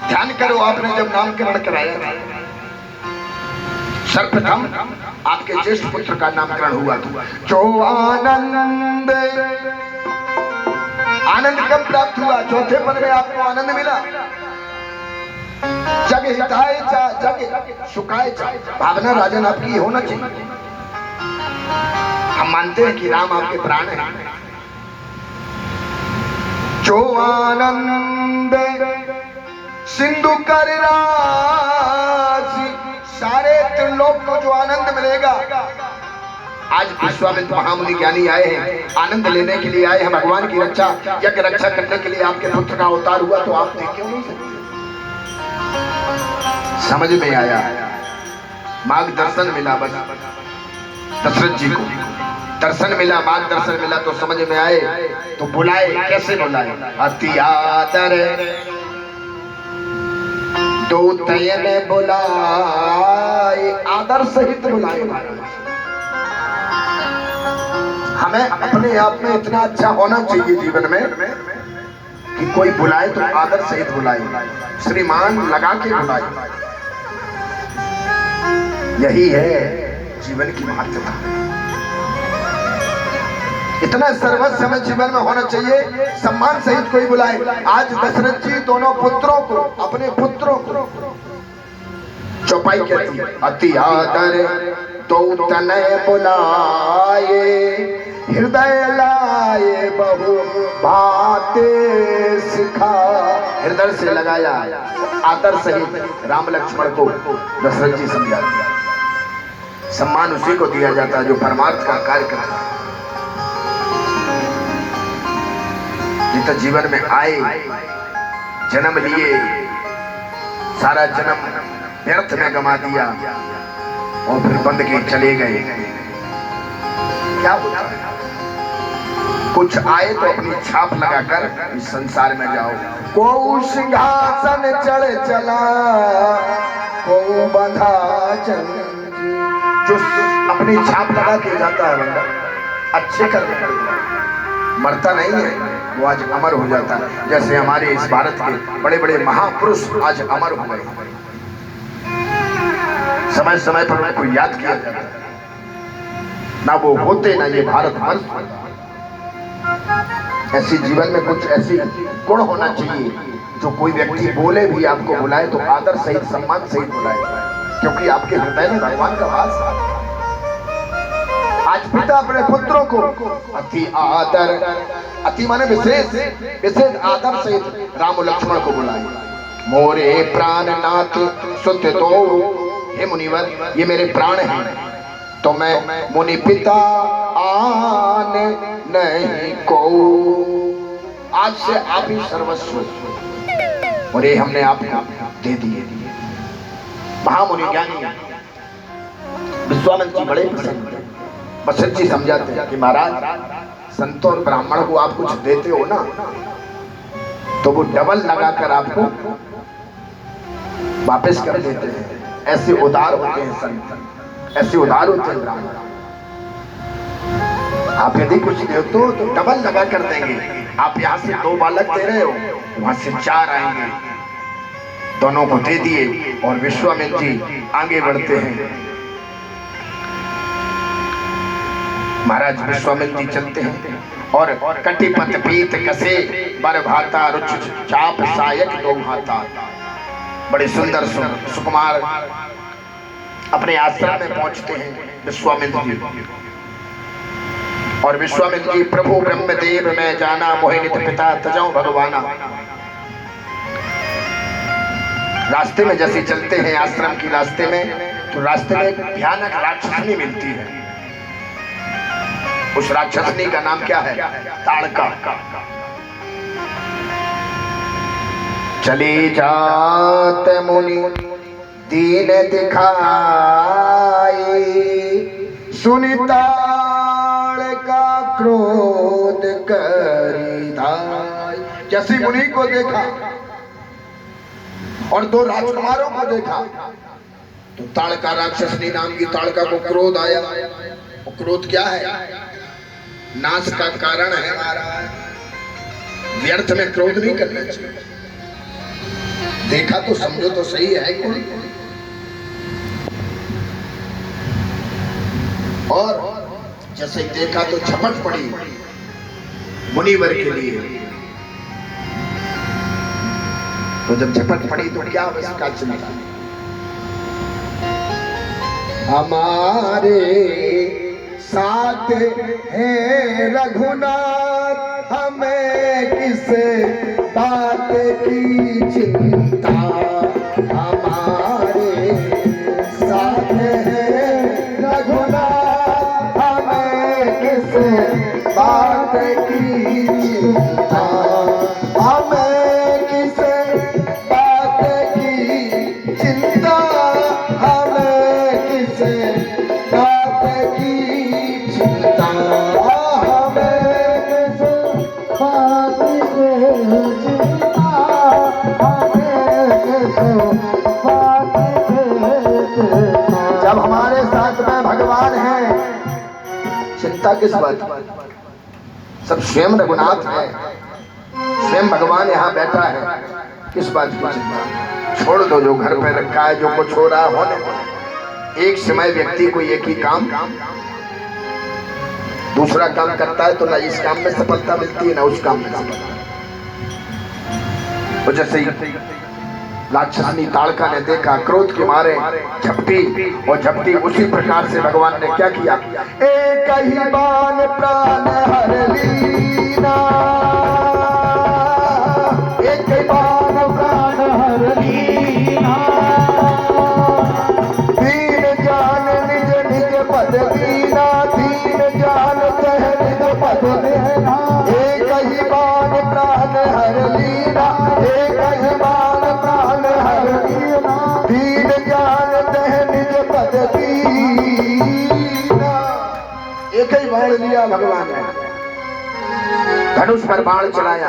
ध्यान करो, आपने जब नामकरण कराया था, सर्वप्रथम आपके ज्येष्ठ पुत्र का नामकरण हुआ था। जो आनंद, आनंद कब प्राप्त हुआ? चौथे पद में आपको आनंद मिला। जग हिताय चा जग सुखाय चा, भावना राजन आपकी होना चाहिए। हम मानते हैं कि राम आपके प्राण हैं। जो आनंद सिंधु कर राशि, सारे त्रिलोक को जो आनंद मिलेगा। आज विश्वामित्र महामुनि ज्ञानी आए हैं, आनंद लेने के लिए आए हैं, भगवान की रक्षा, यज्ञ रक्षा करने के लिए आपके पुत्र का अवतार हुआ, तो आप देख क्यों नहीं सकते? समझ में आया, मार्गदर्शन मिला, बस दशरथ जी को दर्शन मिला, मार्गदर्शन मिला तो समझ में आए, तो बुलाए। कैसे बुलाए? अति आदर दो तयन बुलाए, आदर सहित बुलाए। हमें अपने आप में इतना अच्छा होना चाहिए जीवन में कि कोई बुलाए तो आदर सहित बुलाए, श्रीमान लगा के बुलाए। यही है जीवन की महत्वता। इतना सर्वस्व हमें जीवन में होना चाहिए, सम्मान सहित कोई बुलाए। आज दशरथ जी दोनों पुत्रों को, अपने पुत्रों को चौपाई कहती है, अति आदर दो तनय बुलाए, हृदय लाए बहु बाते सिखा। हृदय से लगाया, आदर सहित राम लक्ष्मण को दशरथ जी समझा दिया। सम्मान उसी को दिया जाता है जो परमार्थ का कार्य करता है। जितना जीवन में आए, जन्म लिए, सारा जन्म व्यर्थ में गंवा दिया और फिर बंद के चले गए। क्या होता है? कुछ आए तो अपनी छाप लगाकर इस संसार में जाओ। को सिंहासन चढ़ चला, को बंधा जंजीर। जो अपनी छाप लगा के जाता है बंदा, अच्छे कर्म करता है, मरता नहीं है, वो आज अमर हो जाता है। जैसे हमारे इस भारत के बड़े बड़े महापुरुष आज अमर हो गए, समय समय पर उनको याद किया जाता है। ना वो होते ना ये भारत वर्ष। ऐसी जीवन में कुछ ऐसी गुण होना चाहिए जो कोई व्यक्ति बोले भी आपको बुलाए तो आदर सहित सम्मान सहित बुलाए, क्योंकि आपके हृदय में भगवान का वास है। आज पिता अपने पुत्रों को अति आदर, अति माने विशेष, विशेष आदर सहित राम लक्ष्मण को बुलाए। मोरे प्राणनाथ सुत तो, हे मुनिवर ये मेरे प्राण हैं, तो मैं मुनि पिता आन नहीं को। आज से आप ही सर्वस्व, और ये हमने आपको दे दिए। महामुनि ज्ञानी विश्वामित्र जी बड़े प्रसन्न थे। वशिष्ठ जी समझाते हैं कि महाराज, संतों और ब्राह्मण को आप कुछ देते हो ना, तो वो डबल लगाकर आपको वापस कर देते हैं। ऐसे उदार होते हैं संत, ऐसे उदार होते हैं ब्राह्मण। आप यदि कुछ दे तो डबल लगा कर देंगे। आप यहाँ से 2 बालक दे रहे हो, वहां से 4 आएंगे। दोनों को दे दिए और विश्वामित्र जी आगे बढ़ते हैं। महाराज विश्वामित्र जी चलते हैं और कटिपत पीत कसे बर भाता रुच चाप सायक दो भाता। बड़े सुंदर सुकुमार अपने आश्रम में पहुंचते हैं विश्वामित्र जी। और विश्वामित्र जी, प्रभु ब्रह्मदेव में जाना, मोहिनित पिता तजौ भगवाना। रास्ते में जैसे चलते हैं आश्रम की रास्ते में, तो रास्ते में एक भयानक राक्षसनी मिलती है। उस राक्षसनी का नाम क्या है? ताड़का। चले जात मुनि दीन दिखाई, सुनि ताड़का क्रोध करी धाय। जैसे मुनि को देखा और 2 राजकुमारों को देखा, तो ताड़का राक्षसनी नाम की ताड़का को क्रोध आया। वो क्रोध क्या है? नाश का कारण है महाराज। व्यर्थ में क्रोध नहीं करना चाहिए। देखा तो समझो तो सही है कोई। और जैसे देखा तो झपट पड़ी मुनिवर के लिए। तो जब झपट पड़ी तो क्या उसका चिंता, हमारे साथ है रघुनाथ, हमें किस बात की चिंता। हमारे साथ है रघुनाथ, हमें किस बात की चिंता। हमें किस बात की चिंता, हमें किस बात की चिंता। जब हमारे साथ में भगवान है, चिंता किस बात की? सब स्वयं रघुनाथ है, स्वयं भगवान यहाँ बैठा है, किस बात की चिंता? छोड़ दो जो घर में रखा है, जो कुछ हो रहा है होने दो। एक समय व्यक्ति को एक ही काम, दूसरा काम करता है तो ना इस काम में सफलता मिलती है ना उस काम में सफलता। तो जैसे राक्षसनी ताड़का ने देखा, क्रोध के मारे झपटी, और झपटी उसी प्रकार से भगवान ने क्या किया, एक ही बाण प्राण हर लीना, एक ही बाण प्राण हर लीना। दीन जान निज निज पद दीना, दीन जान कह निज पद देना। एक ही बाण प्राण हर लीना, एक ही बाण प्राण हर लीना। दीन जान कह निज पद दीना। एक ही बाण लिया भगवान ने, धनुष पर बाण चलाया,